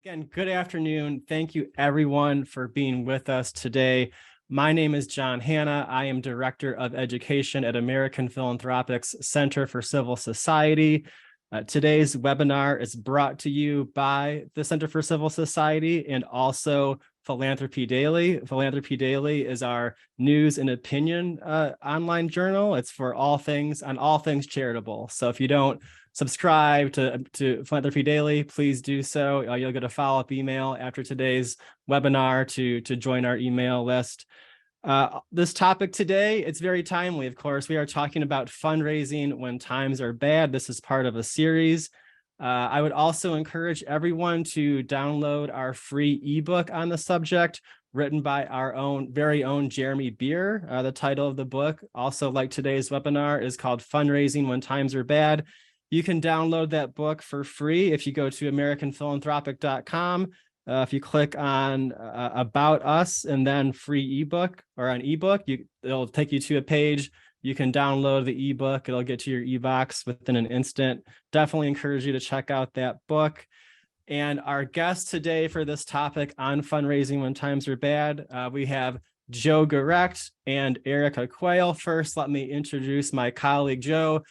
Again, good afternoon. Thank you everyone for being with us today. My name is John Hanna. I am Director of Education at American Philanthropics Center for Civil Society. Today's webinar is brought to you by the Center for Civil Society and also Philanthropy Daily. Philanthropy Daily is our news and opinion online journal. It's for all things charitable. So if you don't subscribe to Philanthropy Daily, please do so. You'll get a follow-up email after today's webinar to join our email list. This topic today, it's very timely. Of course, we are talking about fundraising when times are bad. This is part of a series. I would also encourage everyone to download our free ebook on the subject, written by our very own Jeremy Beer. The title of the book, also like today's webinar, is called Fundraising When Times Are Bad. You can download that book for free if you go to americanphilanthropic.com. If you click on About Us and then free ebook or an ebook, it'll take you to a page. You can download the ebook. It'll get to your e-box within an instant. Definitely encourage you to check out that book. And our guests today for this topic on fundraising when times are bad, we have Joe Gerecht and Erica Quayle. First, let me introduce my colleague, Joe.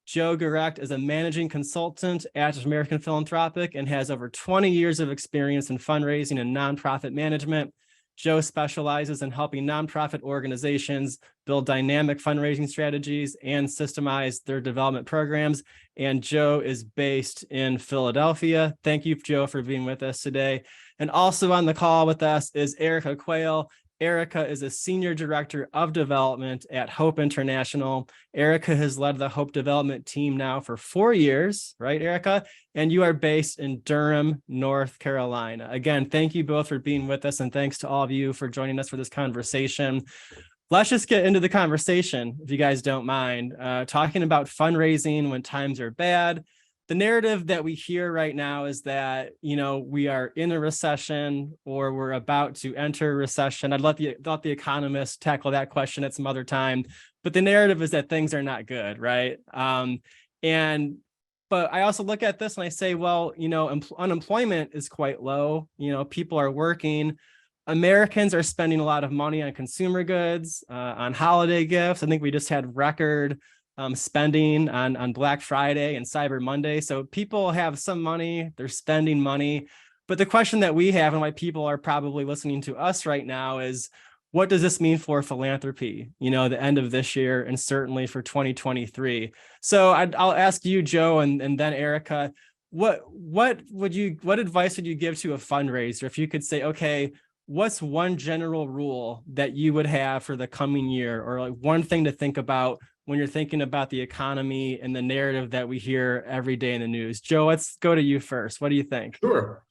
Joe Gerecht is a managing consultant at American Philanthropic and has over 20 years of experience in fundraising and nonprofit management. Joe specializes in helping nonprofit organizations build dynamic fundraising strategies and systemize their development programs. And Joe is based in Philadelphia. Thank you, Joe, for being with us today. And also on the call with us is Erica Quayle. Erica is a Senior Director of Development at Hope International. Erica has led the Hope Development team now for 4 years, right, Erica? And you are based in Durham, North Carolina. Again, thank you both for being with us, and thanks to all of you for joining us for this conversation. Let's just get into the conversation, if you guys don't mind, talking about fundraising when times are bad. The narrative that we hear right now is that, we are in a recession or we're about to enter a recession. I'd let the economists tackle that question at some other time, but the narrative is that things are not good, right? But I also look at this and I say, well, unemployment is quite low. People are working. Americans are spending a lot of money on consumer goods, on holiday gifts. I think we just had record spending on Black Friday and Cyber Monday. So people have some money, they're spending money. But the question that we have and why people are probably listening to us right now is, what does this mean for philanthropy, the end of this year and certainly for 2023? So I'll ask you, Joe, and then Erica, what advice would you give to a fundraiser if you could say, okay, what's one general rule that you would have for the coming year, or like one thing to think about when you're thinking about the economy and the narrative that we hear every day in the news? Joe, let's go to you first. What do you think? Sure.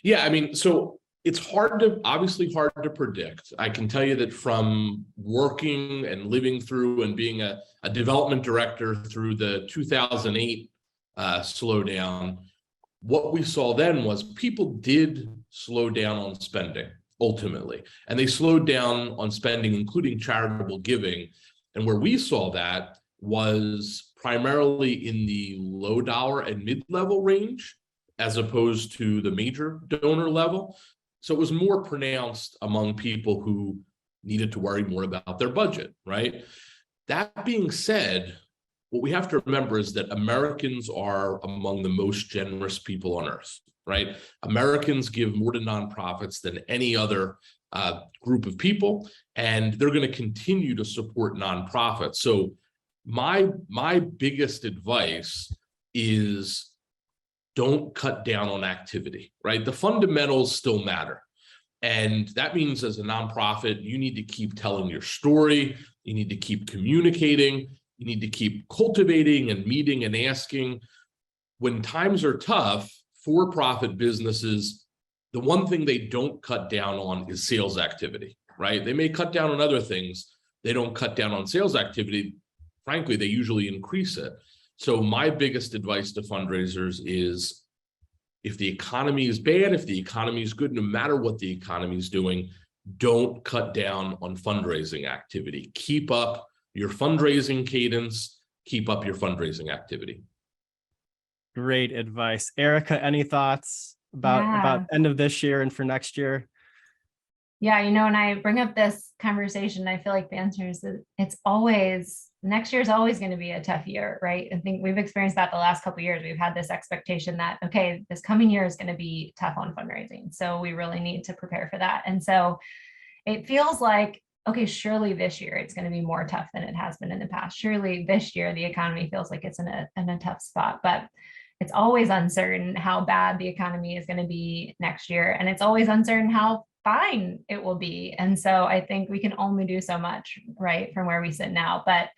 Yeah, so it's obviously hard to predict. I can tell you that from working and living through and being a development director through the 2008 slowdown, what we saw then was people did slow down on spending ultimately, and they slowed down on spending, including charitable giving. And where we saw that was primarily in the low dollar and mid-level range, as opposed to the major donor level. So it was more pronounced among people who needed to worry more about their budget, right? That being said, what we have to remember is that Americans are among the most generous people on earth, right? Americans give more to nonprofits than any other group of people, and they're going to continue to support nonprofits. So my biggest advice is don't cut down on activity, right? The fundamentals still matter. And that means as a nonprofit, you need to keep telling your story. You need to keep communicating. You need to keep cultivating and meeting and asking. When times are tough, for-profit businesses, the one thing they don't cut down on is sales activity, right? They may cut down on other things. They don't cut down on sales activity. Frankly, they usually increase it. So my biggest advice to fundraisers is, if the economy is bad, if the economy is good, no matter what the economy is doing, don't cut down on fundraising activity. Keep up your fundraising cadence, keep up your fundraising activity. Great advice. Erica, any thoughts? about end of this year and for next year? Yeah, you know, and I bring up this conversation, I feel like the answer is that it's always, next year is always going to be a tough year, right? I think we've experienced that the last couple of years. We've had this expectation that, okay, this coming year is going to be tough on fundraising. So we really need to prepare for that. And so it feels like, okay, surely this year it's going to be more tough than it has been in the past. Surely this year the economy feels like it's in a tough spot, but it's always uncertain how bad the economy is going to be next year. And it's always uncertain how fine it will be. And so I think we can only do so much, right, from where we sit now. But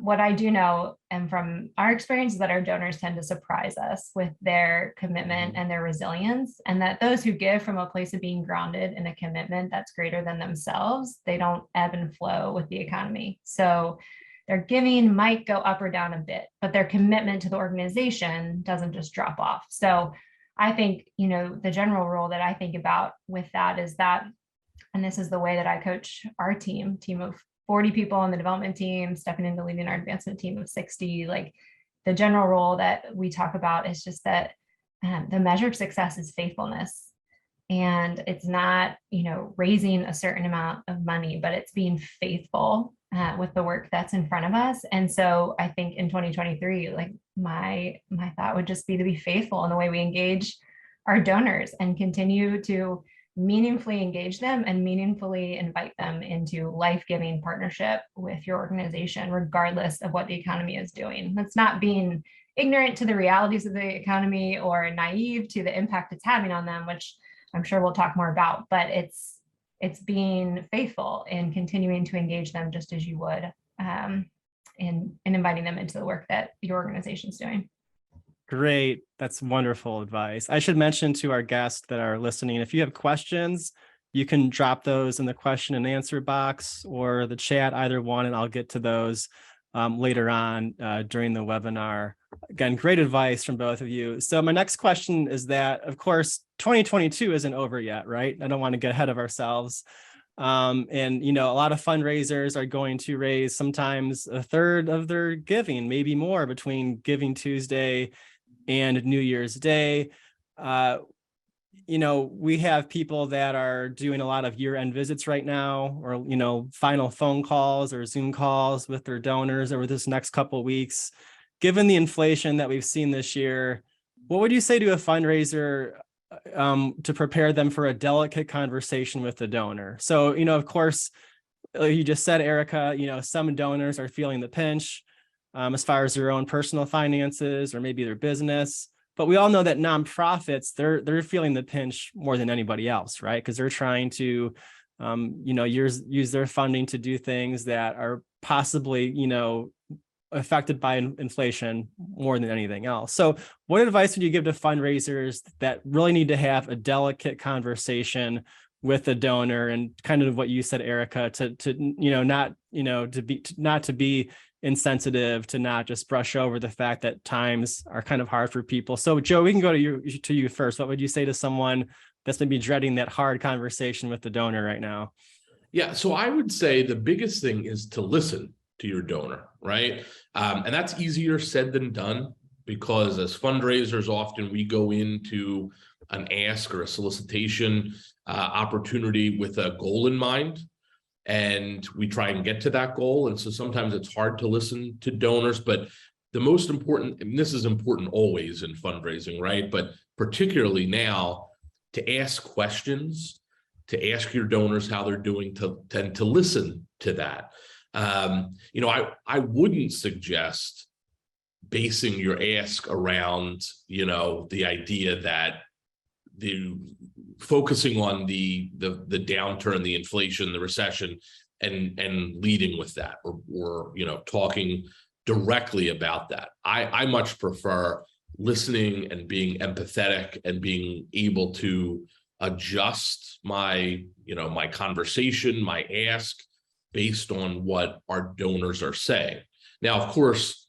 what I do know, and from our experience, is that our donors tend to surprise us with their commitment and their resilience, and that those who give from a place of being grounded in a commitment that's greater than themselves, they don't ebb and flow with the economy. So their giving might go up or down a bit, but their commitment to the organization doesn't just drop off. So I think, you know, the general rule that I think about with that is that, and this is the way that I coach our team of 40 people on the development team, stepping into leading our advancement team of 60, like the general rule that we talk about is just that the measure of success is faithfulness. And it's not, you know, raising a certain amount of money, but it's being faithful with the work that's in front of us. And so I think in 2023, like my thought would just be to be faithful in the way we engage our donors and continue to meaningfully engage them and meaningfully invite them into life-giving partnership with your organization, regardless of what the economy is doing. That's not being ignorant to the realities of the economy or naive to the impact it's having on them, which I'm sure we'll talk more about, but it's being faithful and continuing to engage them just as you would in inviting them into the work that your organization's doing. Great. That's wonderful advice. I should mention to our guests that are listening, if you have questions, you can drop those in the question and answer box or the chat, either one, and I'll get to those later on during the webinar. Again, great advice from both of you. So my next question is that, of course, 2022 isn't over yet, right? I don't want to get ahead of ourselves. And, you know, a lot of fundraisers are going to raise sometimes a third of their giving, maybe more, between Giving Tuesday and New Year's Day. You know, we have people that are doing a lot of year-end visits right now, or, you know, final phone calls or Zoom calls with their donors over this next couple of weeks. Given the inflation that we've seen this year, what would you say to a fundraiser to prepare them for a delicate conversation with the donor? So, you know, of course, you just said, Erica, you know, some donors are feeling the pinch as far as their own personal finances or maybe their business. But we all know that nonprofits, they're feeling the pinch more than anybody else, right? Because they're trying to, you know, use their funding to do things that are possibly, you know, affected by inflation more than anything else. So what advice would you give to fundraisers that really need to have a delicate conversation with the donor, and kind of what you said, Erica, to you know, not, you know, not to be insensitive, to not just brush over the fact that times are kind of hard for people. So Joe, we can go to you first. What would you say to someone that's maybe dreading that hard conversation with the donor right now? Yeah, so I would say the biggest thing is to listen to your donor, right? And that's easier said than done, because as fundraisers, often we go into an ask or a solicitation opportunity with a goal in mind, and we try and get to that goal. And so sometimes it's hard to listen to donors, but the most important, and this is important always in fundraising, right? But particularly now, to ask questions, to ask your donors how they're doing, to listen to that. You know, I wouldn't suggest basing your ask around, you know, the idea that focusing on the downturn, the inflation, the recession, and leading with that, or you know, talking directly about that. I much prefer listening and being empathetic and being able to adjust my, you know, my conversation, my ask, based on what our donors are saying. Now, of course,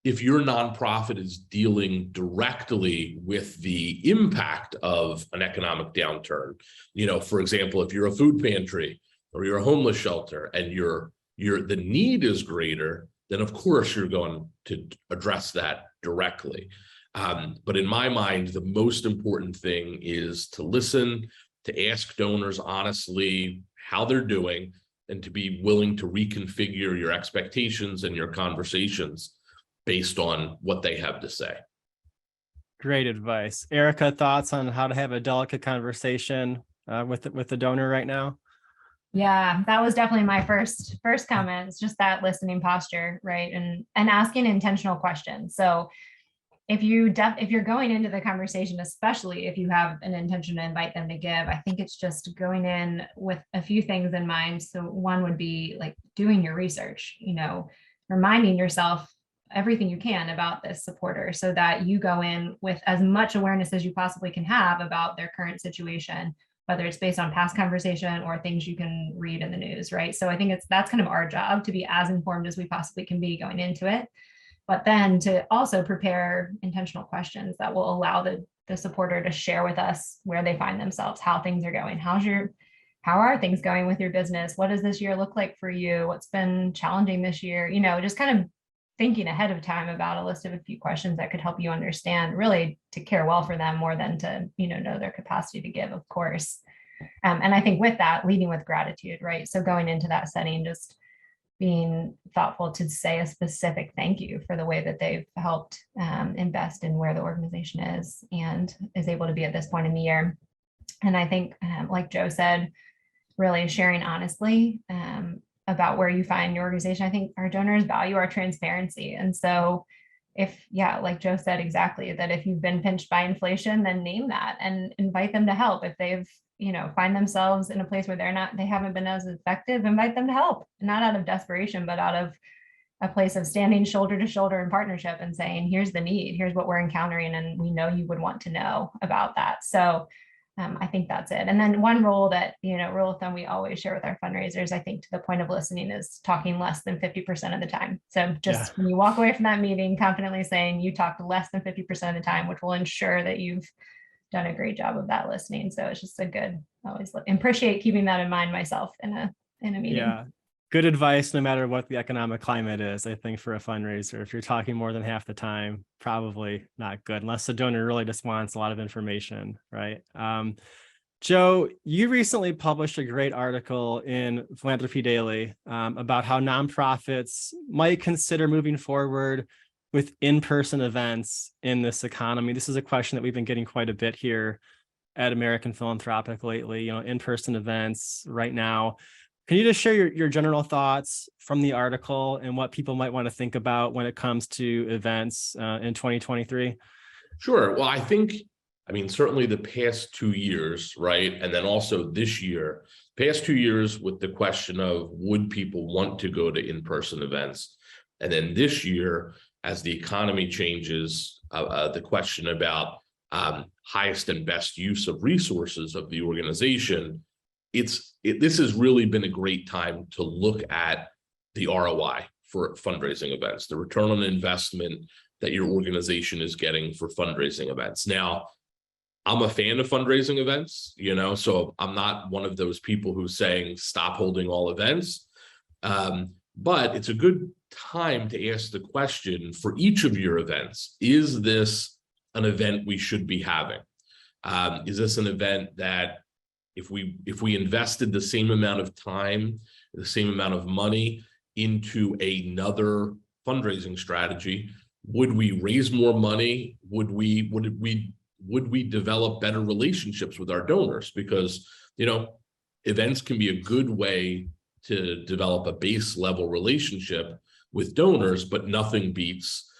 if your nonprofit is dealing directly with the impact of an economic downturn, you know, for example, if you're a food pantry or you're a homeless shelter and the need is greater, then of course you're going to address that directly. But in my mind, the most important thing is to listen, to ask donors honestly how they're doing, and to be willing to reconfigure your expectations and your conversations based on what they have to say. Great advice. Erica, thoughts on how to have a delicate conversation with the donor right now? Yeah, that was definitely my first comment. It's just that listening posture, right? And asking intentional questions. So if you're going into the conversation, especially if you have an intention to invite them to give, I think it's just going in with a few things in mind. So one would be like doing your research, reminding yourself everything you can about this supporter so that you go in with as much awareness as you possibly can have about their current situation, whether it's based on past conversation or things you can read in the news, right? So I think that's kind of our job, to be as informed as we possibly can be going into it, but then to also prepare intentional questions that will allow the supporter to share with us where they find themselves, how things are going. How are things going with your business? What does this year look like for you? What's been challenging this year? Just kind of thinking ahead of time about a list of a few questions that could help you understand, really to care well for them more than to, know their capacity to give, of course. And I think with that, leading with gratitude, right? So going into that setting, just being thoughtful to say a specific thank you for the way that they've helped invest in where the organization is and is able to be at this point in the year. And I think, like Joe said, really sharing honestly about where you find your organization. I think our donors value our transparency. And so like Joe said, exactly, that if you've been pinched by inflation, then name that and invite them to help. If they've, find themselves in a place where they haven't been as effective, invite them to help, not out of desperation, but out of a place of standing shoulder to shoulder in partnership and saying, here's the need, here's what we're encountering. And we know you would want to know about that. So I think that's it. And then one rule of thumb we always share with our fundraisers, I think, to the point of listening, is talking less than 50% of the time. So just when you walk away from that meeting, confidently saying you talked less than 50% of the time, which will ensure that you've done a great job of that listening. So it's just always appreciate keeping that in mind myself in a meeting. Yeah. Good advice, no matter what the economic climate is. I think for a fundraiser, if you're talking more than half the time, probably not good, unless the donor really just wants a lot of information, right? Joe, you recently published a great article in Philanthropy Daily about how nonprofits might consider moving forward with in-person events in this economy. This is a question that we've been getting quite a bit here at American Philanthropic lately, in-person events right now. Can you just share your general thoughts from the article and what people might want to think about when it comes to events in 2023? Sure. Well, certainly the past 2 years, right? And then also this year, past 2 years with the question of would people want to go to in-person events? And then this year, as the economy changes, the question about highest and best use of resources of the organization, this has really been a great time to look at the ROI for fundraising events, the return on investment that your organization is getting for fundraising events. Now, I'm a fan of fundraising events, so I'm not one of those people who's saying stop holding all events. But it's a good time to ask the question for each of your events: is this an event we should be having? Is this an event that if we invested the same amount of time, the same amount of money into another fundraising strategy, would we raise more money? Would we develop better relationships with our donors? Because, events can be a good way to develop a base level relationship with donors, but nothing beats,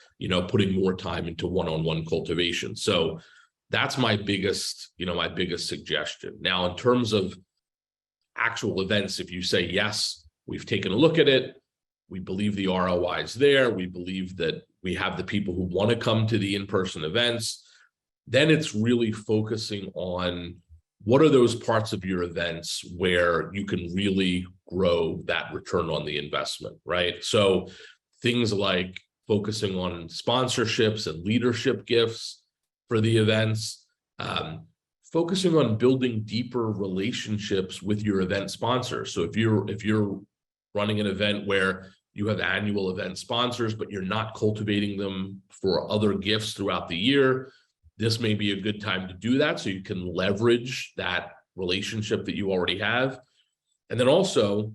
putting more time into one-on-one cultivation. So that's my biggest suggestion. Now, in terms of actual events, if you say, yes, we've taken a look at it, we believe the ROI is there, we believe that we have the people who want to come to the in-person events, then it's really focusing on what are those parts of your events where you can really grow that return on the investment, right? So things like focusing on sponsorships and leadership gifts for the events, focusing on building deeper relationships with your event sponsors. So if you're running an event where you have annual event sponsors, but you're not cultivating them for other gifts throughout the year, this may be a good time to do that so you can leverage that relationship that you already have. And then also,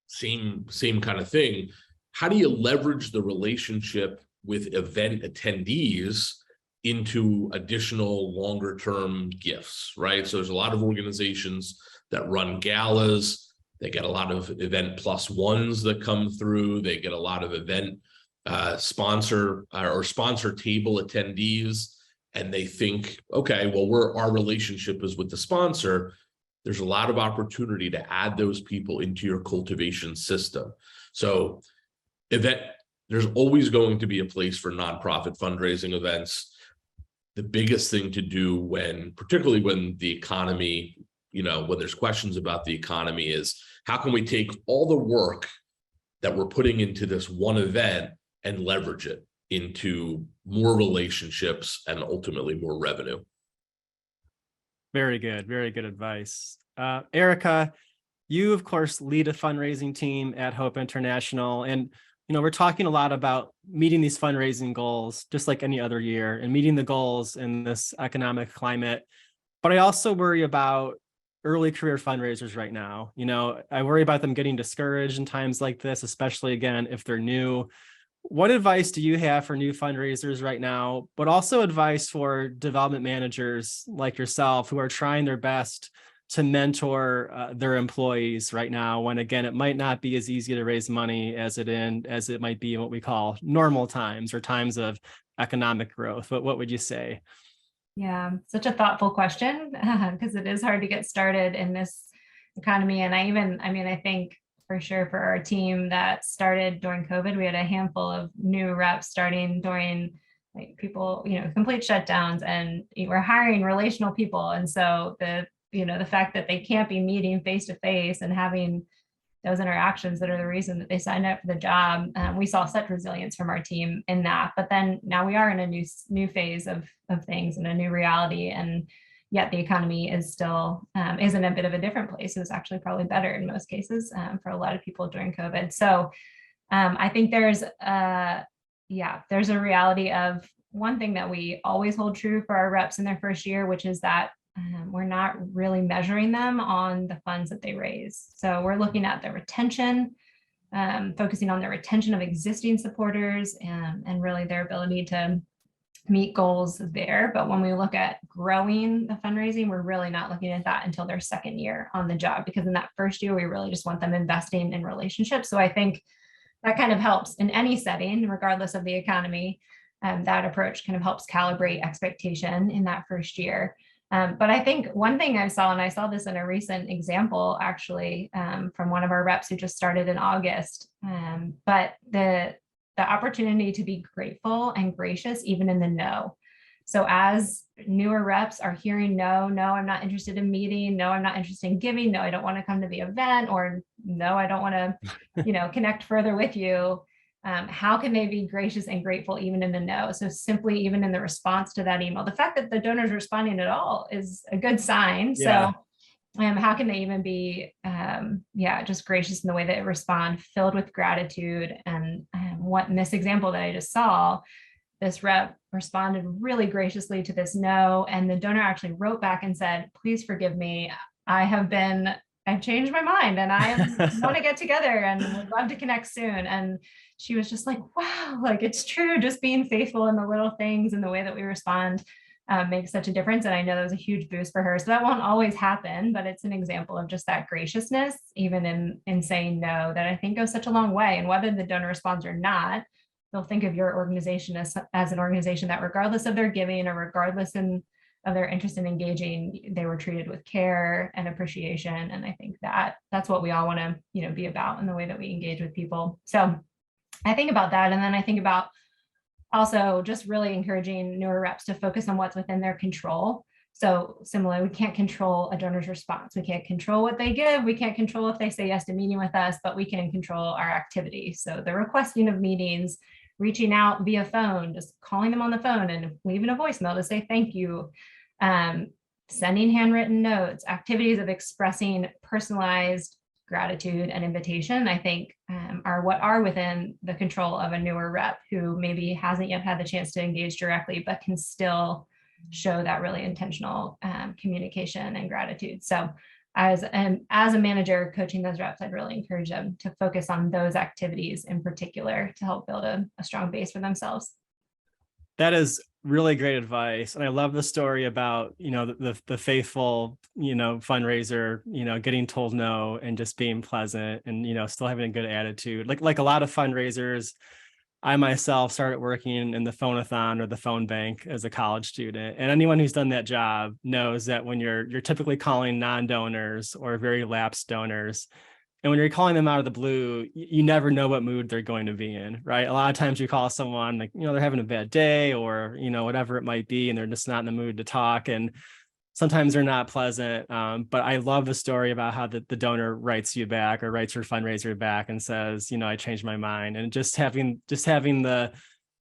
same kind of thing, how do you leverage the relationship with event attendees into additional longer term gifts, right? So there's a lot of organizations that run galas. They get a lot of event plus ones that come through. They get a lot of event sponsor table attendees. And they think, okay, well, our relationship is with the sponsor. There's a lot of opportunity to add those people into your cultivation system. So there's always going to be a place for nonprofit fundraising events. The biggest thing to do particularly when the economy, when there's questions about the economy, is how can we take all the work that we're putting into this one event and leverage it into more relationships and ultimately more revenue. Very good advice. Erica, you of course lead a fundraising team at Hope International, and we're talking a lot about meeting these fundraising goals just like any other year and meeting the goals in this economic climate. But I also worry about early career fundraisers right now. I worry about them getting discouraged in times like this, especially again if they're new. What advice do you have for new fundraisers right now, but also advice for development managers like yourself who are trying their best to mentor their employees right now, when again, it might not be as easy to raise money as it might be in what we call normal times or times of economic growth? But what would you say? Yeah, such a thoughtful question, because it is hard to get started in this economy. And I think for sure for our team that started during COVID, we had a handful of new reps starting during people, complete shutdowns, and we're hiring relational people. And so the fact that they can't be meeting face to face and having those interactions that are the reason that they signed up for the job, we saw such resilience from our team in that. But then now we are in a new phase of things and a new reality, and yet the economy is still is in a bit of a different place. It was actually probably better in most cases for a lot of people during COVID. So I think there's a reality of one thing that we always hold true for our reps in their first year, which is that we're not really measuring them on the funds that they raise. So we're looking at their retention, focusing on their retention of existing supporters and really their ability to meet goals there. But when we look at growing the fundraising, we're really not looking at that until their second year on the job, because in that first year, we really just want them investing in relationships. So I think that kind of helps in any setting, regardless of the economy. That approach kind of helps calibrate expectation in that first year. But I think one thing I saw this in a recent example, actually, from one of our reps who just started in August, but the opportunity to be grateful and gracious, even in the no. So as newer reps are hearing, no, I'm not interested in meeting. No, I'm not interested in giving. No, I don't want to come to the event, or no, I don't want to, connect further with you. How can they be gracious and grateful even in the no? So simply even in the response to that email, the fact that the donor's responding at all is a good sign. Yeah. So how can they even be, just gracious in the way that they respond, filled with gratitude? And what in this example that I just saw, this rep responded really graciously to this no, and the donor actually wrote back and said, "Please forgive me. I've changed my mind, and I want to get together and would love to connect soon." And she was just like, wow, like it's true. Just being faithful in the little things and the way that we respond makes such a difference. And I know that was a huge boost for her. So that won't always happen, but it's an example of just that graciousness, even in saying no, that I think goes such a long way. And whether the donor responds or not, they'll think of your organization as an organization that regardless of their giving or regardless of their interest in engaging, they were treated with care and appreciation. And I think that that's what we all want to, be about in the way that we engage with people. So I think about that. And then I think about also just really encouraging newer reps to focus on what's within their control. So similarly, we can't control a donor's response. We can't control what they give. We can't control if they say yes to meeting with us, but we can control our activity. So the requesting of meetings, reaching out via phone, just calling them on the phone and leaving a voicemail to say thank you, sending handwritten notes, activities of expressing personalized gratitude and invitation, I think are what are within the control of a newer rep who maybe hasn't yet had the chance to engage directly, but can still show that really intentional communication and gratitude. So as a manager coaching those reps, I'd really encourage them to focus on those activities in particular to help build a strong base for themselves. That is really great advice. And I love the story about, the faithful, fundraiser, getting told no and just being pleasant and, still having a good attitude. Like a lot of fundraisers, I myself started working in the phone-a-thon or the phone bank as a college student. And anyone who's done that job knows that when you're typically calling non-donors or very lapsed donors, and when you're calling them out of the blue, you never know what mood they're going to be in, right? A lot of times you call someone like, they're having a bad day or, whatever it might be, and they're just not in the mood to talk. And sometimes they're not pleasant. But I love the story about how the donor writes you back or writes your fundraiser back and says, I changed my mind. And just having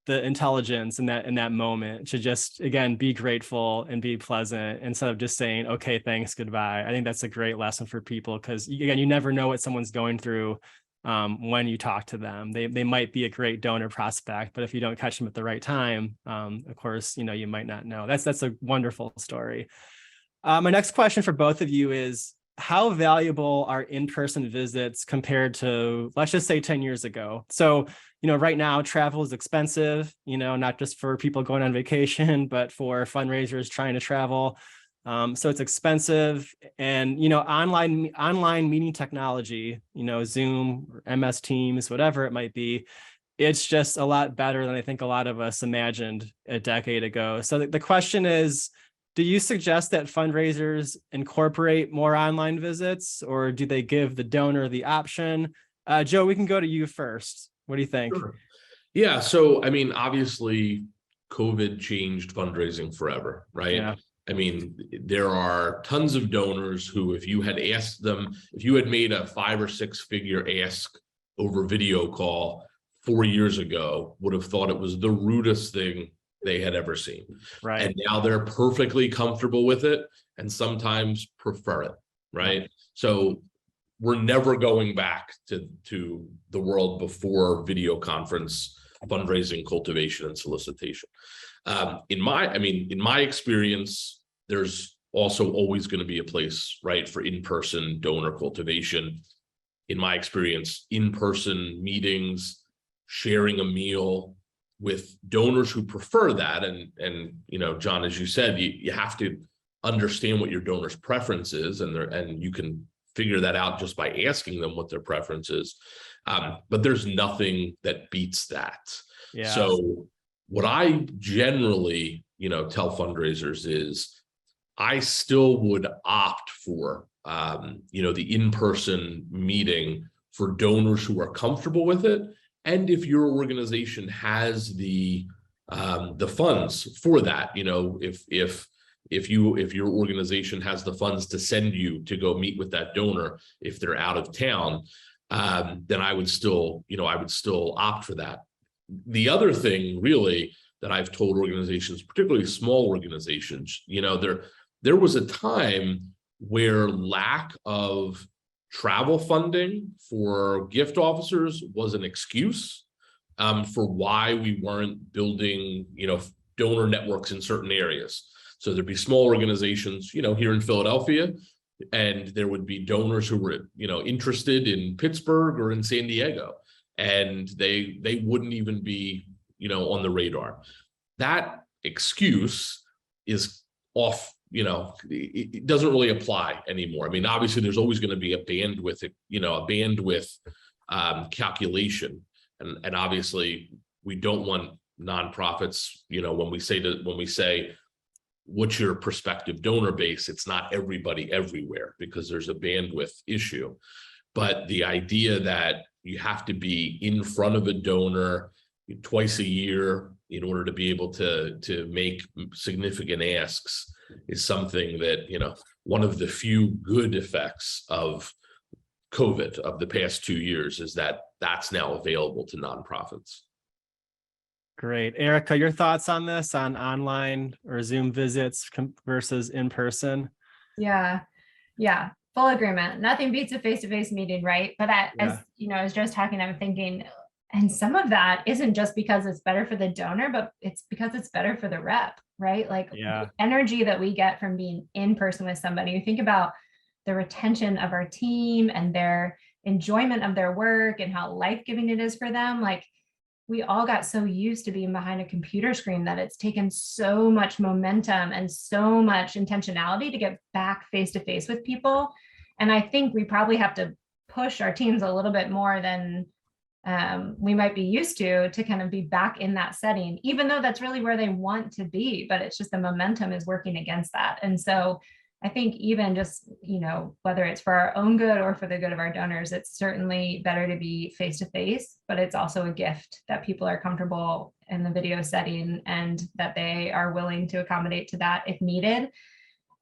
the intelligence in that moment to just, again, be grateful and be pleasant instead of just saying, okay, thanks, goodbye. I think that's a great lesson for people because, again, you never know what someone's going through when you talk to them. They might be a great donor prospect, but if you don't catch them at the right time, of course, you might not know. That's a wonderful story. My next question for both of you is, how valuable are in-person visits compared to, let's just say 10 years ago? So, right now travel is expensive, not just for people going on vacation, but for fundraisers trying to travel. So it's expensive, and, online meeting technology, Zoom or MS Teams, whatever it might be, it's just a lot better than I think a lot of us imagined a decade ago. So the question is, do you suggest that fundraisers incorporate more online visits, or do they give the donor the option? Joe, we can go to you first. What do you think? Sure. Yeah. So, I mean, obviously, COVID changed fundraising forever, right? Yeah. I mean, there are tons of donors who, if you had asked them, if you had made a 5 or 6 figure ask over video call 4 years ago, would have thought it was the rudest thing they had ever seen. Right. And now they're perfectly comfortable with it and sometimes prefer it, right? So we're never going back to the world before video conference fundraising, cultivation, and solicitation. In my experience, there's also always going to be a place, right, for in-person donor cultivation. In my experience, in-person meetings, sharing a meal with donors who prefer that, and John, as you said, you have to understand what your donor's preference is, and you can figure that out just by asking them what their preference is. But there's nothing that beats that. Yeah. So what I generally, tell fundraisers is I still would opt for, the in-person meeting for donors who are comfortable with it. And if your organization has the funds for that, if your organization has the funds to send you to go meet with that donor, if they're out of town, then I would still opt for that. The other thing really that I've told organizations, particularly small organizations, there was a time where lack of travel funding for gift officers was an excuse for why we weren't building, donor networks in certain areas. So there'd be small organizations, here in Philadelphia, and there would be donors who were, interested in Pittsburgh or in San Diego, and they wouldn't even be, on the radar. That excuse is off. It doesn't really apply anymore. I mean, obviously, there's always going to be a bandwidth calculation, and obviously, we don't want nonprofits. When we say what's your prospective donor base, it's not everybody everywhere because there's a bandwidth issue. But the idea that you have to be in front of a donor twice a year in order to be able to make significant asks is something that, one of the few good effects of COVID of the past 2 years is that that's now available to nonprofits. Great. Erica, your thoughts on this, on online or Zoom visits versus in person? Yeah. Full agreement. Nothing beats a face-to-face meeting, right? But as Yeah. you know, as Joe's talking, I'm thinking, and some of that isn't just because it's better for the donor, but it's because it's better for the rep, right? Like the Yeah. energy that we get from being in person with somebody. You think about the retention of our team and their enjoyment of their work and how life-giving it is for them. Like we all got so used to being behind a computer screen that it's taken so much momentum and so much intentionality to get back face to face with people. And I think we probably have to push our teams a little bit more than we might be used to kind of be back in that setting, even though that's really where they want to be. But it's just the momentum is working against that. And so I think even just, you know, whether it's for our own good or for the good of our donors, it's certainly better to be face to face, but it's also a gift that people are comfortable in the video setting and that they are willing to accommodate to that if needed.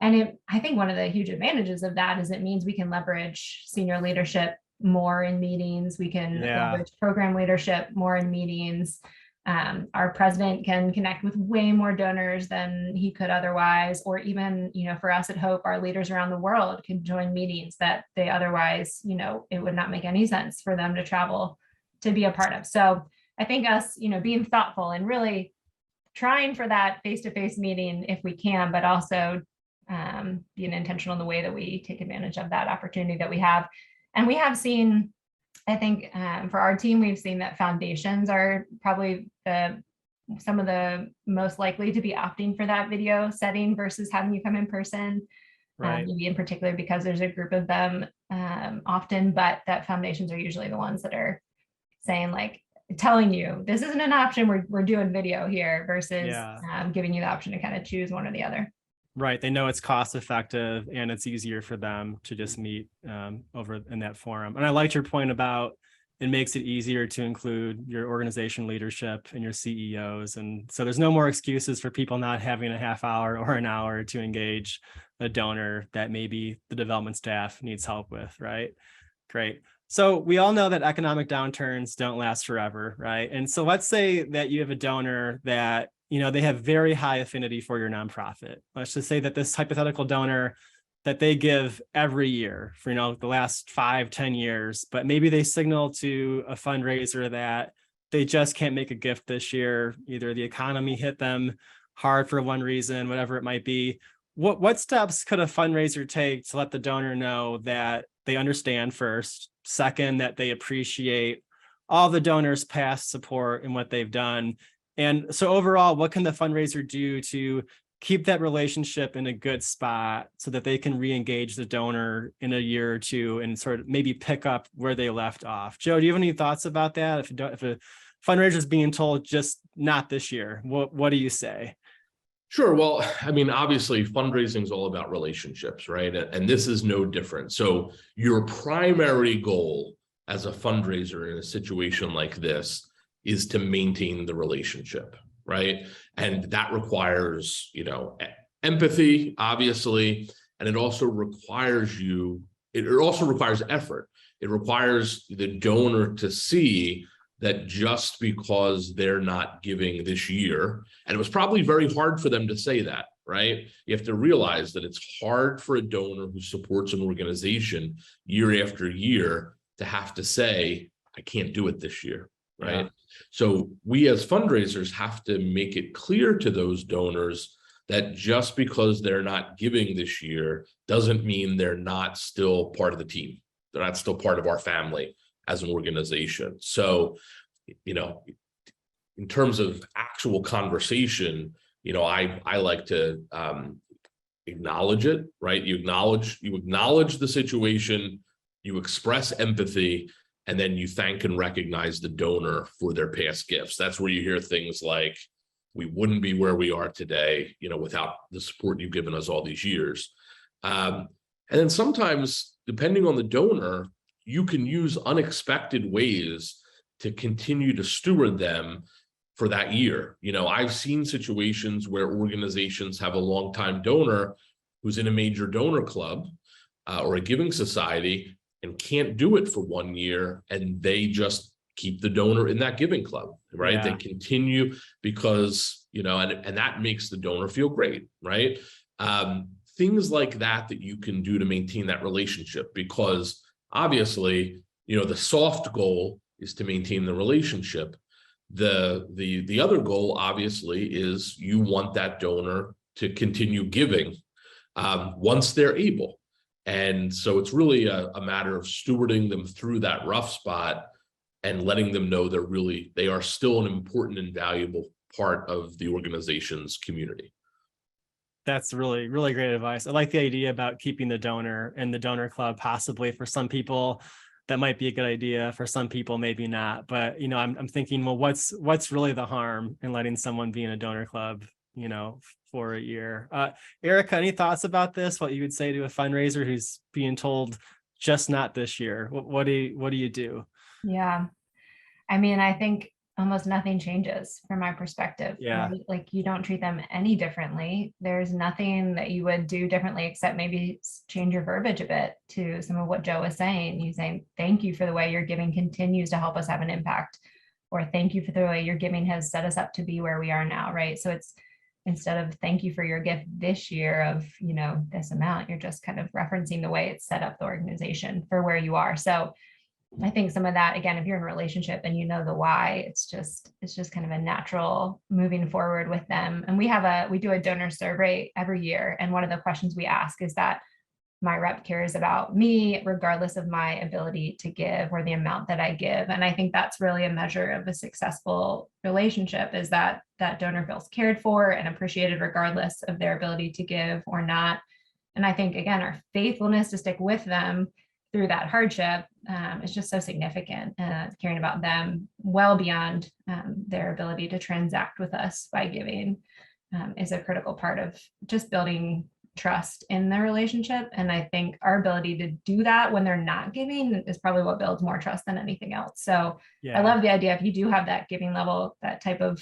And I think one of the huge advantages of that is it means we can leverage senior leadership more in meetings. We can leverage program leadership more in meetings. Our president can connect with way more donors than he could otherwise, or even, you know, for us at Hope, our leaders around the world can join meetings that they otherwise, you know, it would not make any sense for them to travel to be a part of. So I think us, you know, being thoughtful and really trying for that face-to-face meeting if we can, but also being intentional in the way that we take advantage of that opportunity that we have. And we have seen, I think for our team, we've seen that foundations are probably some of the most likely to be opting for that video setting versus having you come in person. Right. Maybe in particular because there's a group of them often, but that foundations are usually the ones that are saying like, telling you this isn't an option, we're doing video here versus giving you the option to kind of choose one or the other. Right. They know it's cost effective and it's easier for them to just meet over in that forum. And I liked your point about it makes it easier to include your organization leadership and your CEOs. And so there's no more excuses for people not having a half hour or an hour to engage a donor that maybe the development staff needs help with. Right. Great. So we all know that economic downturns don't last forever. Right. And so let's say that you have a donor that, you know, they have very high affinity for your nonprofit. Let's just say that this hypothetical donor that they give every year for, you know, the last 5-10 years, but maybe they signal to a fundraiser that they just can't make a gift this year. Either the economy hit them hard for one reason, whatever it might be. What steps could a fundraiser take to let the donor know that they understand first, second, that they appreciate all the donors' past support and what they've done? And so overall, what can the fundraiser do to keep that relationship in a good spot so that they can re-engage the donor in a year or two and sort of maybe pick up where they left off? Joe, do you have any thoughts about that? If a fundraiser is being told just not this year, what do you say? Sure. Well, I mean, obviously fundraising is all about relationships, right? And this is no different. So your primary goal as a fundraiser in a situation like this is to maintain the relationship, right? And that requires, you know, empathy, obviously, and it also requires effort. It requires the donor to see that just because they're not giving this year, and it was probably very hard for them to say that, right? You have to realize that it's hard for a donor who supports an organization year after year to have to say, I can't do it this year, right? Yeah. So we as fundraisers have to make it clear to those donors that just because they're not giving this year doesn't mean they're not still part of the team. They're not still part of our family as an organization. So, you know, in terms of actual conversation, you know, I like to acknowledge it, right? You acknowledge the situation, you express empathy, and then you thank and recognize the donor for their past gifts. That's where you hear things like, we wouldn't be where we are today, you know, without the support you've given us all these years. And then sometimes, depending on the donor, you can use unexpected ways to continue to steward them for that year. You know, I've seen situations where organizations have a longtime donor who's in a major donor club or a giving society and can't do it for 1 year, and they just keep the donor in that giving club, right? Yeah. They continue because, you know, and that makes the donor feel great, right? things like that you can do to maintain that relationship, because obviously, the soft goal is to maintain the relationship. The other goal, obviously, is you want that donor to continue giving once they're able. And so it's really a matter of stewarding them through that rough spot and letting them know they are still an important and valuable part of the organization's community. That's really, really great advice. I like the idea about keeping the donor in the donor club. Possibly for some people, that might be a good idea. For some people, maybe not. But I'm thinking, well, what's really the harm in letting someone be in a donor club, for a year? Erica, any thoughts about this? What you would say to a fundraiser who's being told just not this year? What do you do? Yeah. I mean, I think almost nothing changes from my perspective. Yeah. Right? Like, you don't treat them any differently. There's nothing that you would do differently except maybe change your verbiage a bit to some of what Joe was saying. You saying, thank you for the way your giving continues to help us have an impact, or thank you for the way your giving has set us up to be where we are now. Right. So it's, instead of thank you for your gift this year of, this amount, you're just kind of referencing the way it's set up the organization for where you are. So I think some of that, again, if you're in a relationship and the why, it's just kind of a natural moving forward with them. And we do a donor survey every year. And one of the questions we ask is that my rep cares about me, regardless of my ability to give or the amount that I give. And I think that's really a measure of a successful relationship, is that that donor feels cared for and appreciated, regardless of their ability to give or not. And I think, again, our faithfulness to stick with them through that hardship is just so significant. Caring about them well beyond their ability to transact with us by giving is a critical part of just building trust in the relationship. And I think our ability to do that when they're not giving is probably what builds more trust than anything else. So yeah. I love the idea, if you do have that giving level, that type of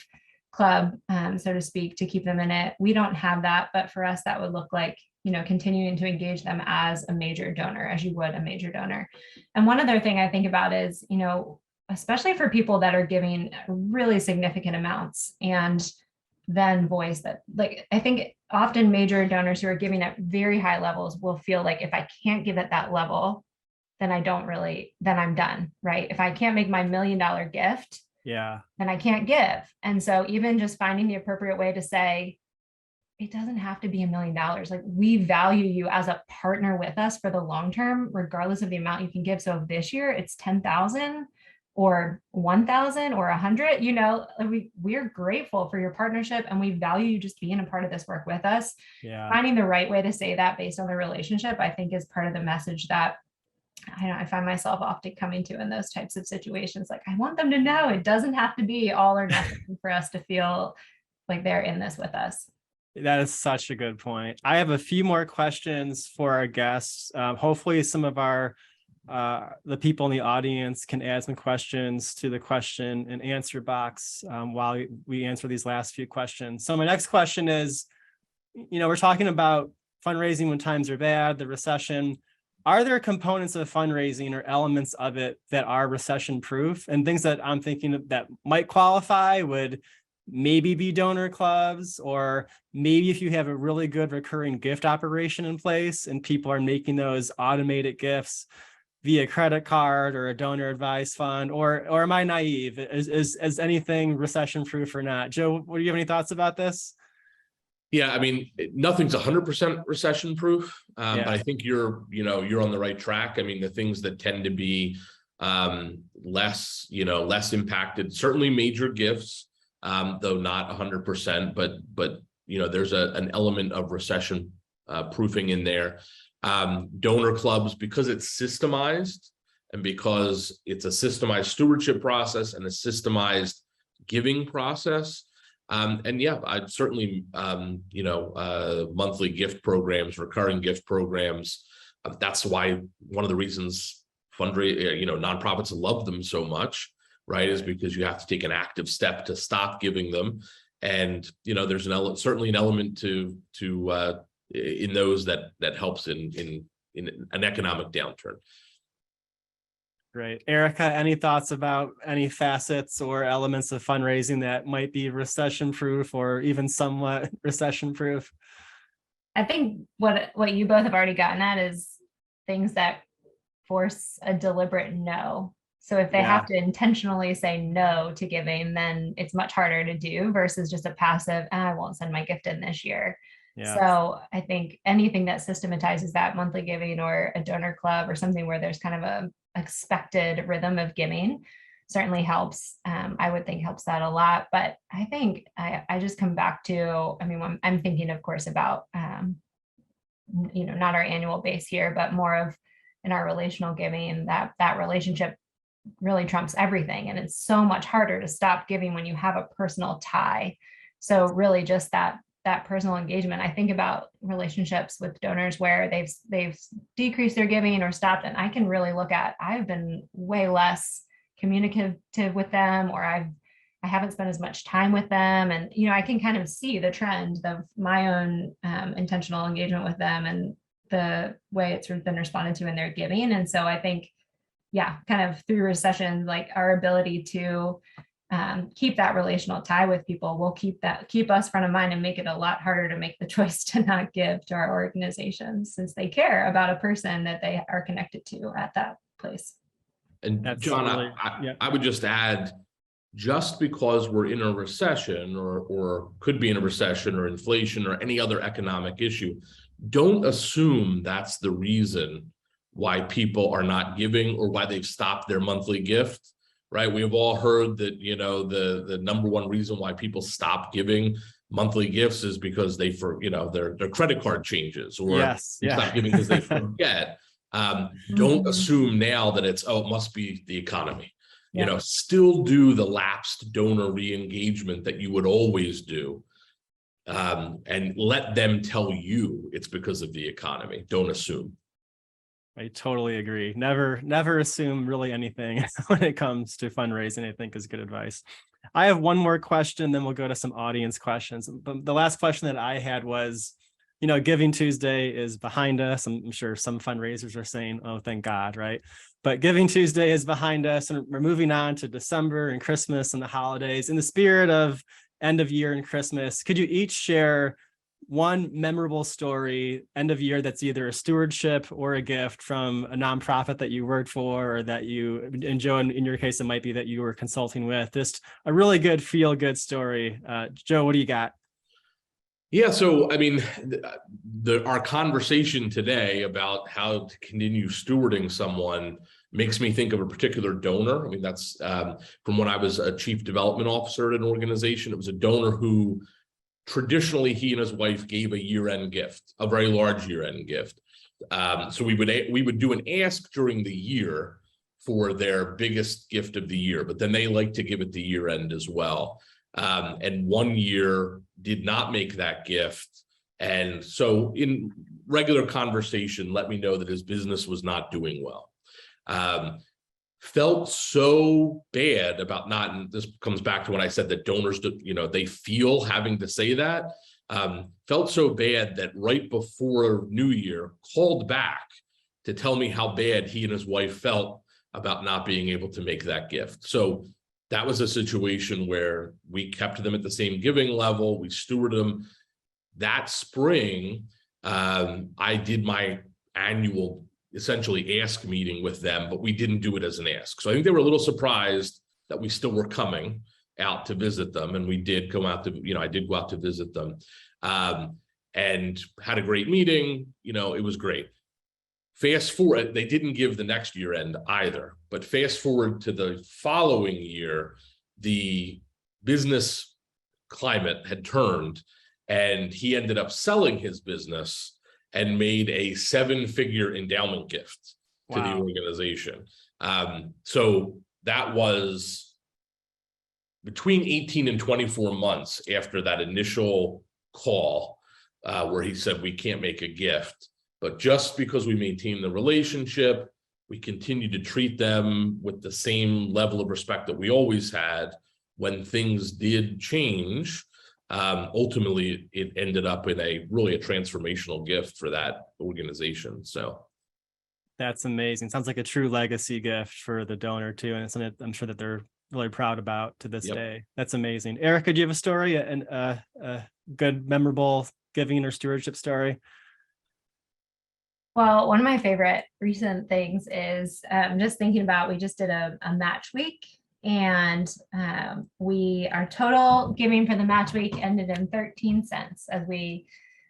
club, so to speak, to keep them in it. We don't have that, but for us, that would look like, continuing to engage them as a major donor, as you would a major donor. And one other thing I think about is, especially for people that are giving really significant amounts and then voice that, like, I think often major donors who are giving at very high levels will feel like, if I can't give at that level, then then I'm done, right? If I can't make my $1 million gift, then I can't give. And so even just finding the appropriate way to say, it doesn't have to be $1 million. Like, we value you as a partner with us for the long term, regardless of the amount you can give. So if this year it's 10,000 or 1,000 or 100, we're grateful for your partnership and we value you just being a part of this work with us. Finding the right way to say that based on the relationship, I think, is part of the message that I find myself often coming to in those types of situations. Like, I want them to know it doesn't have to be all or nothing for us to feel like they're in this with us. That is such a good point. I have a few more questions for our guests. Hopefully some of the people in the audience can add some questions to the question and answer box while we answer these last few questions. So my next question is, we're talking about fundraising when times are bad, the recession. Are there components of fundraising or elements of it that are recession proof? And things that I'm thinking that might qualify would maybe be donor clubs, or maybe if you have a really good recurring gift operation in place and people are making those automated gifts via credit card or a donor advised fund, or am I naive? Is anything recession proof or not? Joe, do you have any thoughts about this? Yeah, I mean, nothing's 100% recession proof, but I think you're on the right track. I mean, the things that tend to be less impacted, certainly major gifts, though not 100%, but there's an element of recession proofing in there. Donor clubs, because it's systemized and because it's a systemized stewardship process and a systemized giving process. I'd certainly, monthly gift programs, recurring gift programs. That's why one of the reasons nonprofits love them so much, right, is because you have to take an active step to stop giving them. And, there's certainly an element to in those that helps in an economic downturn. Great. Erica, any thoughts about any facets or elements of fundraising that might be recession proof or even somewhat recession proof? I think what you both have already gotten at is things that force a deliberate no. So if they have to intentionally say no to giving, then it's much harder to do versus just a passive, I won't send my gift in this year. Yeah. So I think anything that systematizes that monthly giving or a donor club or something where there's kind of a expected rhythm of giving certainly helps. I would think helps that a lot. But I think I just come back to, I mean, when I'm thinking, of course, about, not our annual base here, but more of in our relational giving, that relationship really trumps everything. And it's so much harder to stop giving when you have a personal tie. So really just that personal engagement. I think about relationships with donors where they've decreased their giving or stopped, and I can really look at, I've been way less communicative with them, or I haven't spent as much time with them. And, I can kind of see the trend of my own intentional engagement with them and the way it's been responded to in their giving. And so I think, kind of through recession, like our ability to keep that relational tie with people will keep us front of mind and make it a lot harder to make the choice to not give to our organizations, since they care about a person that they are connected to at that place. And That's John, really, I would just add, just because we're in a recession or could be in a recession or inflation or any other economic issue, don't assume that's the reason why people are not giving or why they've stopped their monthly gift, right? We've all heard that, the number one reason why people stop giving monthly gifts is because their credit card changes, or stop giving because they forget. Don't assume now that it must be the economy. Still do the lapsed donor re-engagement that you would always do, and let them tell you it's because of the economy. Don't assume. I totally agree. Never assume really anything when it comes to fundraising, I think is good advice. I have one more question, then we'll go to some audience questions. But the last question that I had was, Giving Tuesday is behind us. I'm sure some fundraisers are saying, oh, thank God, right? But Giving Tuesday is behind us, and we're moving on to December and Christmas and the holidays. In the spirit of end of year and Christmas, could you each share one memorable story, end of year, that's either a stewardship or a gift from a nonprofit that you worked for or that you enjoy? In your case, it might be that you were consulting with. Just a really good feel-good story. Joe, what do you got? Yeah, so I mean, our conversation today about how to continue stewarding someone makes me think of a particular donor. I mean, that's from when I was a chief development officer at an organization. It was a donor who traditionally he and his wife gave a year-end gift, a very large year-end gift. So we would do an ask during the year for their biggest gift of the year, but then they like to give it the year-end as well. And one year did not make that gift. And so in regular conversation, let me know that his business was not doing well. Felt so bad about not, and this comes back to when I said that donors, they feel having to say that, felt so bad that right before New Year, called back to tell me how bad he and his wife felt about not being able to make that gift. So that was a situation where we kept them at the same giving level. We stewarded them. That spring, I did my annual essentially ask meeting with them, but we didn't do it as an ask. So I think they were a little surprised that we still were coming out to visit them. And we did come out to, I did go out to visit them, and had a great meeting. It was great. Fast forward, they didn't give the next year end either, but fast forward to the following year, the business climate had turned and he ended up selling his business and made a 7-figure endowment gift to the organization. So that was between 18 and 24 months after that initial call, where he said, we can't make a gift. But just because we maintain the relationship, we continue to treat them with the same level of respect that we always had. When things did change, ultimately it ended up in a transformational gift for that organization. So that's amazing. Sounds like a true legacy gift for the donor too, and it's something I'm sure that they're really proud about to this Yep. day. That's amazing. Erica, do you have a story, and a good, memorable giving or stewardship story? Well, one of my favorite recent things is just thinking about, we just did a match week, and our total giving for the match week ended in 13 cents, as we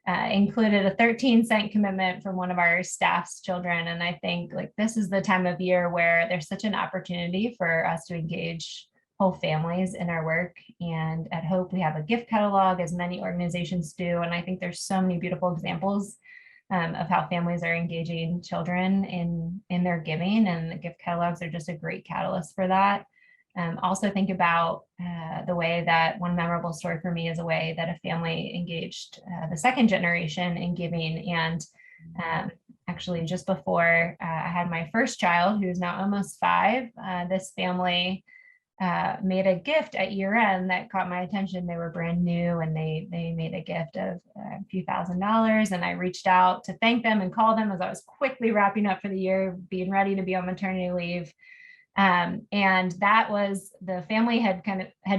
included a 13-cent commitment from one of our staff's children. And I think like this is the time of year where there's such an opportunity for us to engage whole families in our work. And at Hope, we have a gift catalog, as many organizations do. And I think there's so many beautiful examples of how families are engaging children in their giving, and the gift catalogs are just a great catalyst for that. Also think about the way that one memorable story for me is a way that a family engaged the second generation in giving. And actually just before I had my first child, who's now almost 5, this family made a gift at year end that caught my attention. They were brand new, and they made a gift of a few $1,000s. And I reached out to thank them and call them as I was quickly wrapping up for the year, being ready to be on maternity leave. And that was, the family had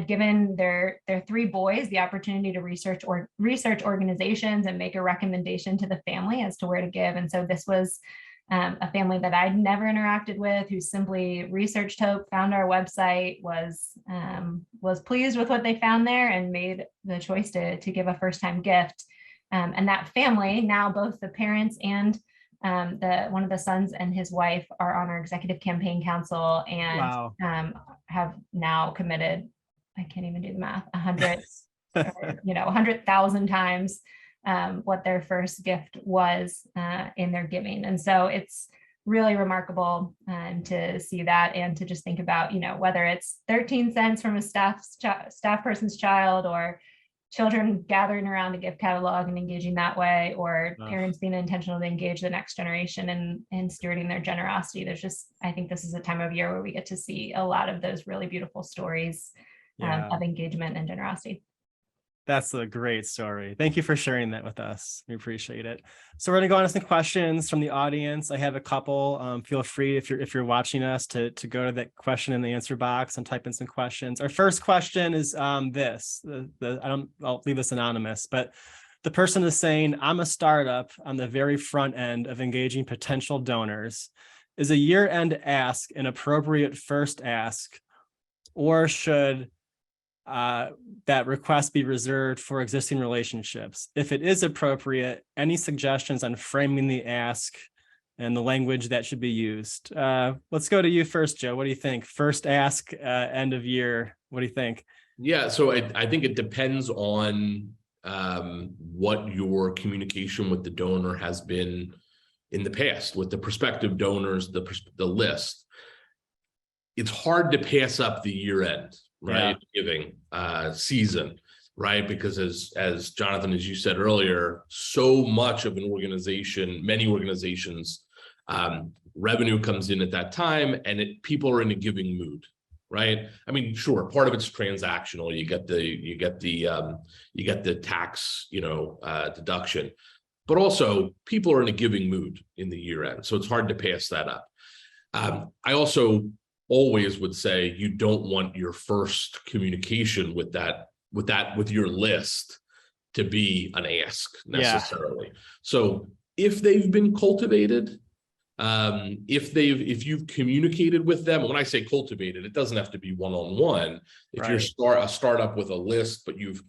given their 3 boys the opportunity to research organizations and make a recommendation to the family as to where to give. And so this was a family that I'd never interacted with, who simply researched Hope, found our website, was pleased with what they found there, and made the choice to give a first-time gift. And that family, now both the parents and one of the sons and his wife are on our executive campaign council, and Wow. have now committed, I can't even do the math, 100,000 times what their first gift was in their giving. And so it's really remarkable to see that, and to just think about, whether it's 13 cents from a staff person's child, or children gathering around a gift catalog and engaging that way, or parents being intentional to engage the next generation and stewarding their generosity. I think this is a time of year where we get to see a lot of those really beautiful stories of engagement and generosity. That's a great story. Thank you for sharing that with us. We appreciate it. So we're going to go on to some questions from the audience. I have a couple. Feel free, if you're watching us, to go to that question in the answer box and type in some questions. Our first question is this. I'll leave this anonymous, but the person is saying, I'm a startup on the very front end of engaging potential donors. Is a year-end ask an appropriate first ask, or should that request be reserved for existing relationships? If it is appropriate, any suggestions on framing the ask and the language that should be used? Let's go to you first, Joe. What do you think? First ask, end of year. What do you think? Yeah, so I think it depends on what your communication with the donor has been in the past, with the prospective donors, the list. It's hard to pass up the year end, right? Giving season, right? Because as Jonathan, as you said earlier, so much of an organization, many organizations, revenue comes in at that time, and people are in a giving mood, right? I mean, sure, part of it's transactional. You get the tax, deduction, but also people are in a giving mood in the year end, so it's hard to pass that up. I also always would say you don't want your first communication with your list to be an ask necessarily. Yeah. So if they've been cultivated, if you've communicated with them, and when I say cultivated, it doesn't have to be one-on-one. If you're a startup with a list, but you've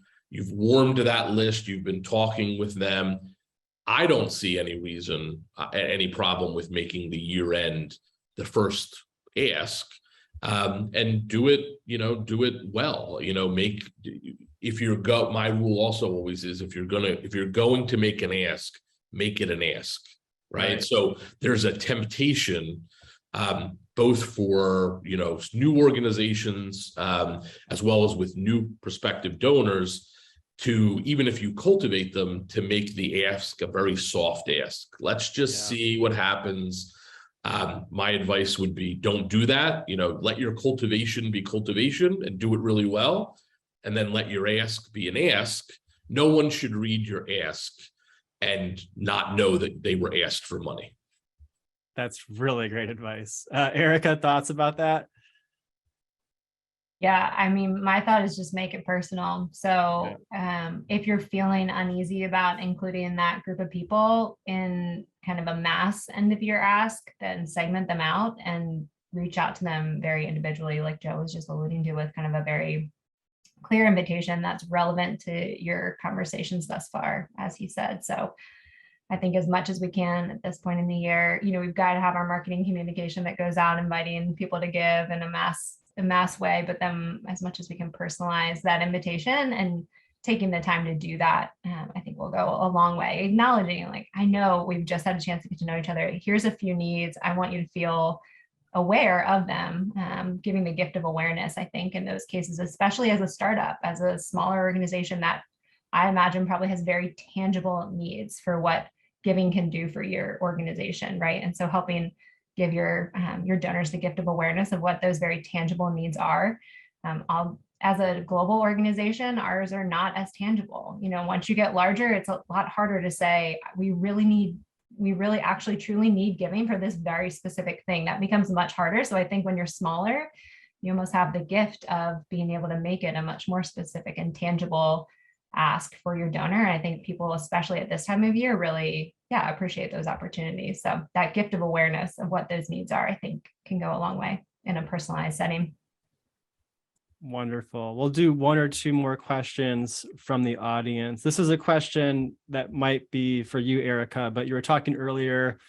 warmed to that list, you've been talking with them, I don't see any reason, any problem with making the year end the first ask, and do it well. My rule also always is, if you're going to make an ask, make it an ask, right? So there's a temptation, both for new organizations, as well as with new prospective donors, to, even if you cultivate them, to make the ask a very soft ask. Let's just see what happens. My advice would be, don't do that. Let your cultivation be cultivation and do it really well, and then let your ask be an ask. No one should read your ask and not know that they were asked for money. That's really great advice. Erica, thoughts about that? Yeah, I mean, my thought is just make it personal. So if you're feeling uneasy about including that group of people in kind of a mass end of your ask, then segment them out and reach out to them very individually, like Joe was just alluding to, with kind of a very clear invitation that's relevant to your conversations thus far, as he said. So I think as much as we can at this point in the year, we've got to have our marketing communication that goes out inviting people to give in a mass way, but then as much as we can personalize that invitation and taking the time to do that, I think will go a long way. Acknowledging, like, I know we've just had a chance to get to know each other. Here's a few needs. I want you to feel aware of them, giving the gift of awareness, I think, in those cases, especially as a startup, as a smaller organization that I imagine probably has very tangible needs for what giving can do for your organization, right? And so helping give your donors the gift of awareness of what those very tangible needs are. As a global organization, ours are not as tangible. Once you get larger, it's a lot harder to say, we really actually truly need giving for this very specific thing. That becomes much harder. So I think when you're smaller, you almost have the gift of being able to make it a much more specific and tangible ask for your donor. And I think people, especially at this time of year, really, appreciate those opportunities. So that gift of awareness of what those needs are, I think, can go a long way in a personalized setting. Wonderful. We'll do one or two more questions from the audience. This is a question that might be for you, Erica, but you were talking earlier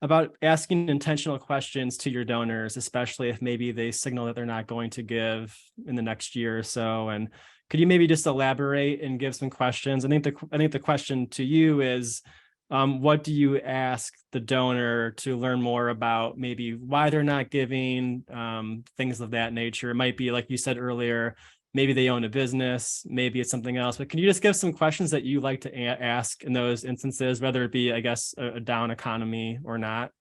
about asking intentional questions to your donors, especially if maybe they signal that they're not going to give in the next year or so. And could you maybe just elaborate and give some questions? I think the question to you is, what do you ask the donor to learn more about, maybe why they're not giving, things of that nature? It might be, like you said earlier, maybe they own a business, maybe it's something else, but can you just give some questions that you like to ask in those instances, whether it be, I guess, a down economy or not?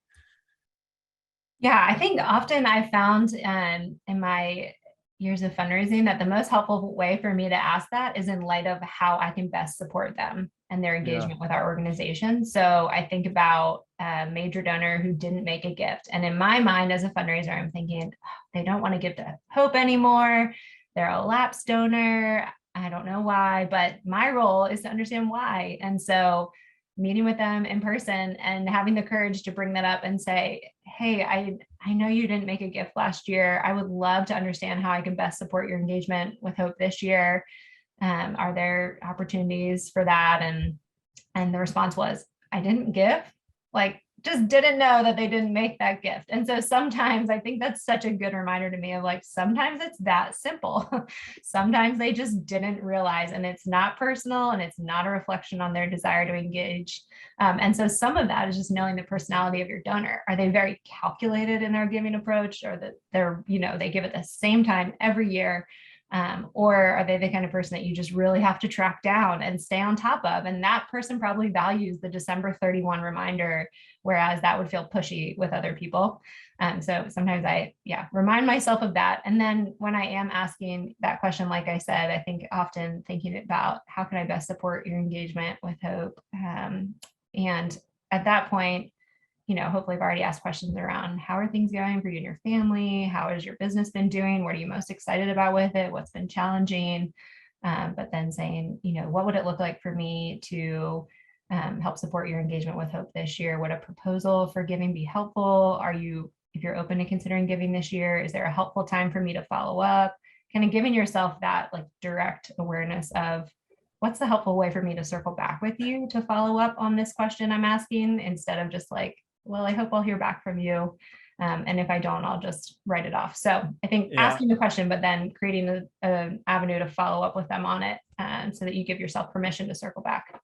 Yeah, I think often I found in my years of fundraising that the most helpful way for me to ask that is in light of how I can best support them and their engagement with our organization. So I think about a major donor who didn't make a gift. And in my mind as a fundraiser, I'm thinking, oh, they don't want to give to Hope anymore. They're a lapsed donor. I don't know why, but my role is to understand why. And so meeting with them in person and having the courage to bring that up and say, hey, I know you didn't make a gift last year. I would love to understand how I can best support your engagement with Hope this year. Are there opportunities for that? And the response was, I didn't give, like, just didn't know that they didn't make that gift. And so sometimes I think that's such a good reminder to me of, like, sometimes it's that simple. Sometimes they just didn't realize, and it's not personal and it's not a reflection on their desire to engage. And so some of that is just knowing the personality of your donor. Are they very calculated in their giving approach, or that they're, they give at the same time every year? Or are they the kind of person that you just really have to track down and stay on top of? And that person probably values the December 31 reminder, whereas that would feel pushy with other people. So sometimes I, remind myself of that. And then when I am asking that question, like I said, I think often thinking about how can I best support your engagement with Hope? And at that point, hopefully I've already asked questions around how are things going for you and your family? How has your business been doing? What are you most excited about with it? What's been challenging? But then saying, what would it look like for me to help support your engagement with Hope this year? Would a proposal for giving be helpful? If you're open to considering giving this year, is there a helpful time for me to follow up? Kind of giving yourself that, like, direct awareness of what's the helpful way for me to circle back with you to follow up on this question I'm asking, instead of just like, well, I hope I'll hear back from you. And if I don't, I'll just write it off. So I think asking the question, but then creating an avenue to follow up with them on it, so that you give yourself permission to circle back.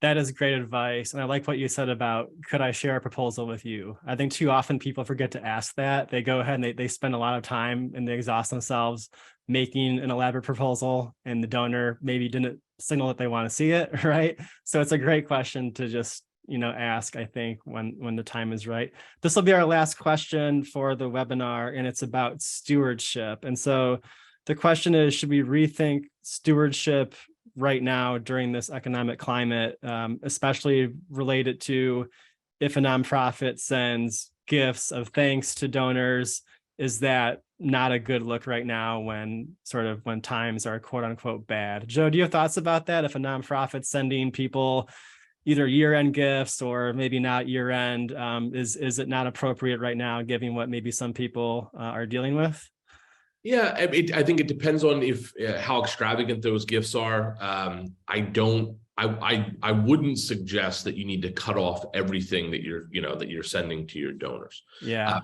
That is great advice. And I like what you said about, could I share a proposal with you? I think too often people forget to ask that. They go ahead and they spend a lot of time and they exhaust themselves making an elaborate proposal, and the donor maybe didn't signal that they want to see it, right? So it's a great question to just ask, I think, when the time is right. This will be our last question for the webinar, and it's about stewardship. And so the question is, should we rethink stewardship right now during this economic climate, especially related to if a nonprofit sends gifts of thanks to donors? Is that not a good look right now when times are quote unquote bad. Joe, do you have thoughts about that? If a nonprofit's sending people either year-end gifts or maybe not year-end, is it not appropriate right now, given what maybe some people are dealing with? Yeah, I think it depends on if how extravagant those gifts are. I wouldn't suggest that you need to cut off everything that you're sending to your donors. Yeah.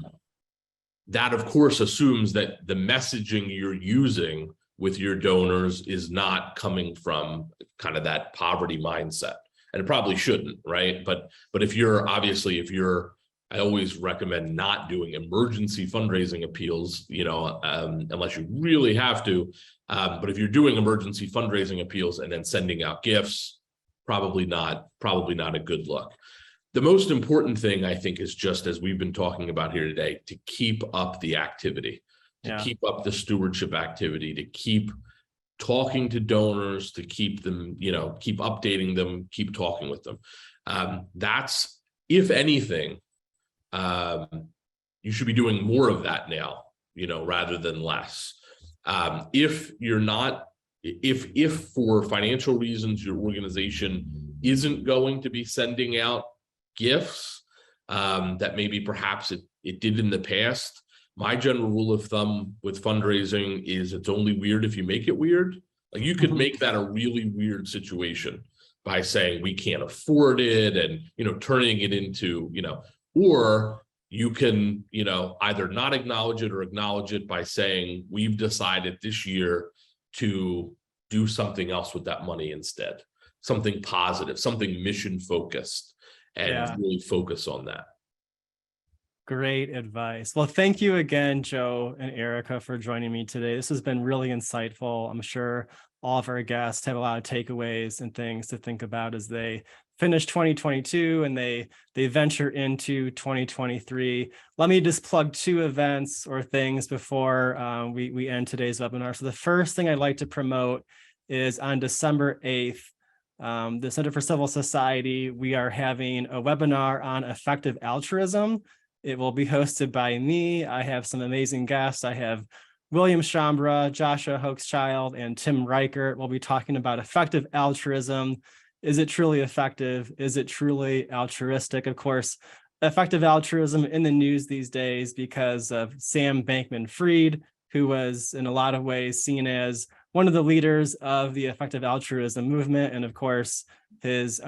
That of course assumes that the messaging you're using with your donors is not coming from kind of that poverty mindset, and it probably shouldn't, right? But if you're I always recommend not doing emergency fundraising appeals, unless you really have to. But if you're doing emergency fundraising appeals and then sending out gifts, probably not a good look. The most important thing, I think, is just as we've been talking about here today, to keep up the activity, to keep up the stewardship activity, to keep talking to donors, to keep them, keep updating them, keep talking with them. That's, if anything, you should be doing more of that now, rather than less. If for financial reasons your organization isn't going to be sending out gifts that maybe perhaps it did in the past, my general rule of thumb with fundraising is it's only weird if you make it weird. Like, you could make that a really weird situation by saying we can't afford it, and turning it into, or you can, either not acknowledge it or acknowledge it by saying we've decided this year to do something else with that money instead, something positive, something mission focused, and really focus on that. Great advice. Well, thank you again, Joe and Erica, for joining me today. This has been really insightful. I'm sure all of our guests have a lot of takeaways and things to think about as they finish 2022 and they venture into 2023. Let me just plug 2 events or things before we end today's webinar. So the first thing I'd like to promote is on December 8th, the Center for Civil Society, we are having a webinar on effective altruism. It will be hosted by me. I have some amazing guests. I have William Shambra, Joshua Hochschild, and Tim Reichert. We'll be talking about effective altruism. Is it truly effective? Is it truly altruistic? Of course, effective altruism in the news these days because of Sam Bankman-Fried, who was in a lot of ways seen as one of the leaders of the effective altruism movement. And of course, his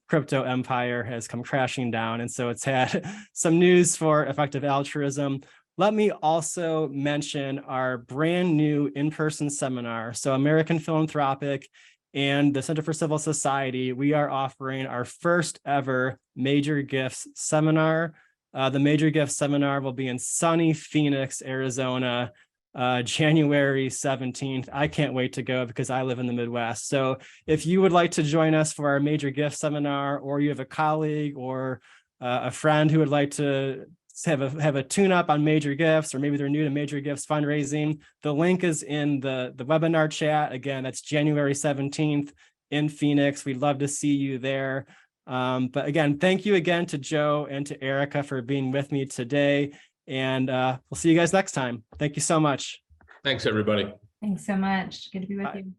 crypto empire has come crashing down. And so it's had some news for effective altruism. Let me also mention our brand new in-person seminar. So American Philanthropic and the Center for Civil Society, we are offering our first ever Major Gifts seminar. The Major Gifts seminar will be in sunny Phoenix, Arizona, January 17th. I can't wait to go because I live in the Midwest. So if you would like to join us for our Major Gift seminar, or you have a colleague or a friend who would like to have a tune-up on Major Gifts, or maybe they're new to Major Gifts fundraising, the link is in the webinar chat. Again, that's January 17th in Phoenix. We'd love to see you there. But again, thank you again to Joe and to Erica for being with me today. And we'll see you guys next time. Thank you so much. Thanks, everybody. Thanks so much. Good to be with Bye. you.